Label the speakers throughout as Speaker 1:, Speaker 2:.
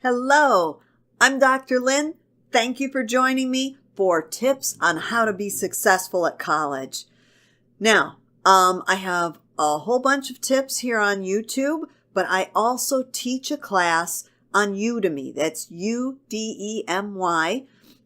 Speaker 1: Hello, I'm Dr. Lynne. Thank you for joining me for tips on how to be successful at college. Now, I have a whole bunch of tips here on YouTube, but I also teach a class on Udemy. That's Udemy.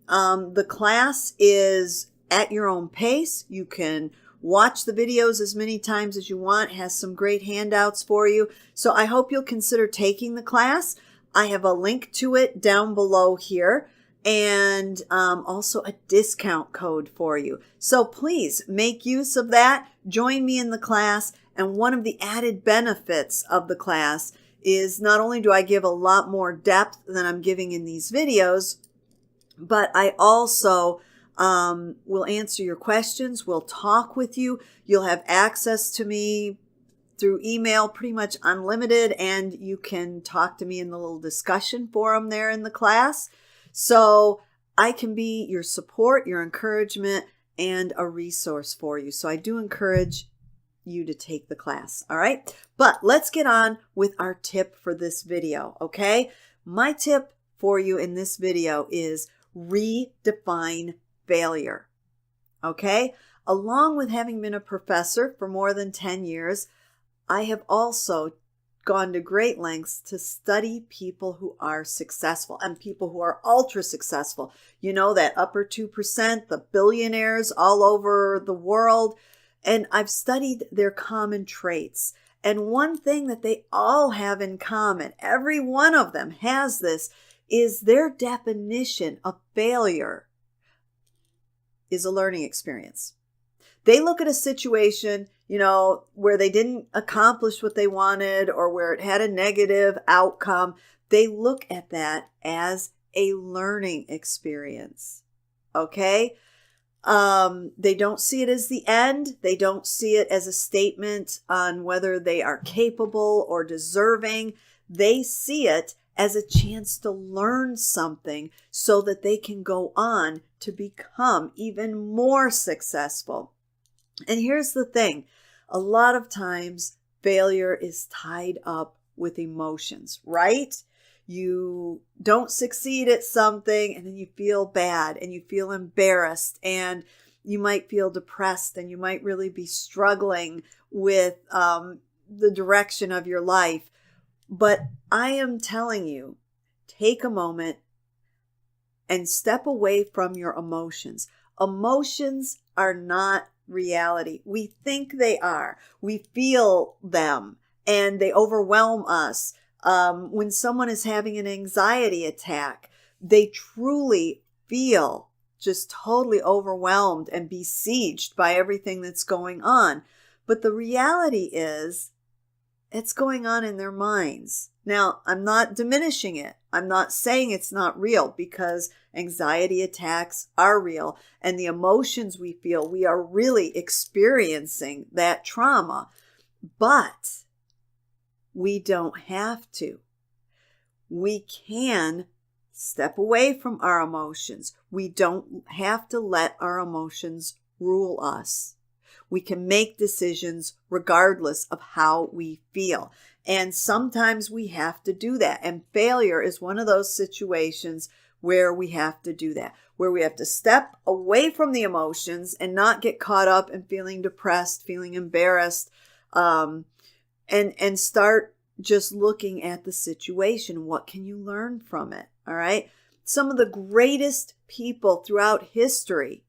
Speaker 1: The class is at your own pace. You can watch the videos as many times as you want. It has some great handouts for you. So I hope you'll consider taking the class. I have a link to it down below here and also a discount code for you. So please make use of that. Join me in the class. And one of the added benefits of the class is not only do I give a lot more depth than I'm giving in these videos, but I also will answer your questions. We'll talk with you. You'll have access to me through email, pretty much unlimited, and you can talk to me in the little discussion forum there in the class. So I can be your support, your encouragement, and a resource for you. So I do encourage you to take the class. All right. But let's get on with our tip for this video. Okay. My tip for you in this video is redefine failure. Okay. Along with having been a professor for more than 10 years, I have also gone to great lengths to study people who are successful and people who are ultra successful. You know, that upper 2%, the billionaires all over the world. And I've studied their common traits. And one thing that they all have in common, every one of them has this, is their definition of failure is a learning experience. They look at a situation, where they didn't accomplish what they wanted or where it had a negative outcome. They look at that as a learning experience. Okay? They don't see it as the end. They don't see it as a statement on whether they are capable or deserving. They see it as a chance to learn something so that they can go on to become even more successful. And here's the thing. A lot of times failure is tied up with emotions, right? You don't succeed at something and then you feel bad and you feel embarrassed and you might feel depressed and you might really be struggling with the direction of your life. But I am telling you, take a moment and step away from your emotions. Emotions are not reality. We think they are. We feel them and they overwhelm us. When someone is having an anxiety attack, they truly feel just totally overwhelmed and besieged by everything that's going on. But the reality is, it's going on in their minds. Now, I'm not diminishing it. I'm not saying it's not real, because anxiety attacks are real and the emotions we feel, we are really experiencing that trauma. But we don't have to. We can step away from our emotions. We don't have to let our emotions rule us. We can make decisions regardless of how we feel. And sometimes we have to do that. And failure is one of those situations where we have to do that, where we have to step away from the emotions and not get caught up in feeling depressed, feeling embarrassed, and start just looking at the situation. What can you learn from it? All right. Some of the greatest people throughout history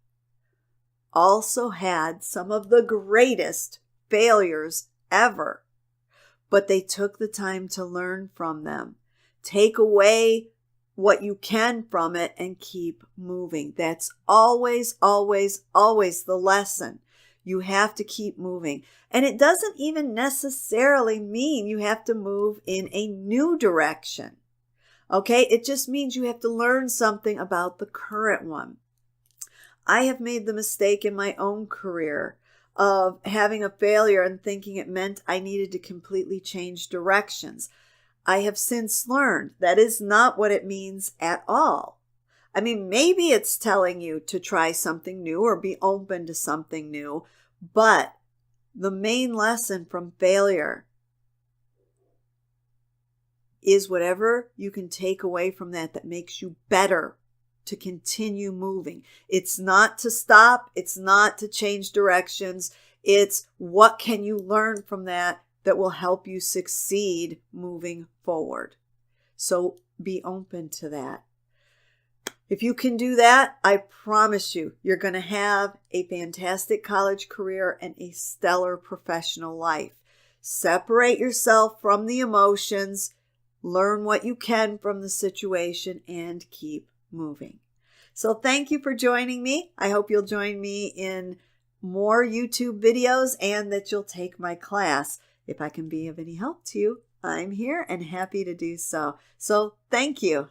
Speaker 1: also had some of the greatest failures ever, but they took the time to learn from them. Take away what you can from it and keep moving. That's always, always, always the lesson. You have to keep moving. And it doesn't even necessarily mean you have to move in a new direction. Okay? It just means you have to learn something about the current one. I have made the mistake in my own career of having a failure and thinking it meant I needed to completely change directions. I have since learned that is not what it means at all. I mean, maybe it's telling you to try something new or be open to something new, but the main lesson from failure is whatever you can take away from that makes you better to continue moving. It's not to stop. It's not to change directions. It's what can you learn from that will help you succeed moving forward. So be open to that. If you can do that, I promise you, you're going to have a fantastic college career and a stellar professional life. Separate yourself from the emotions, learn what you can from the situation, and keep moving. So thank you for joining me. I hope you'll join me in more YouTube videos and that you'll take my class. If I can be of any help to you, I'm here and happy to do so. So thank you.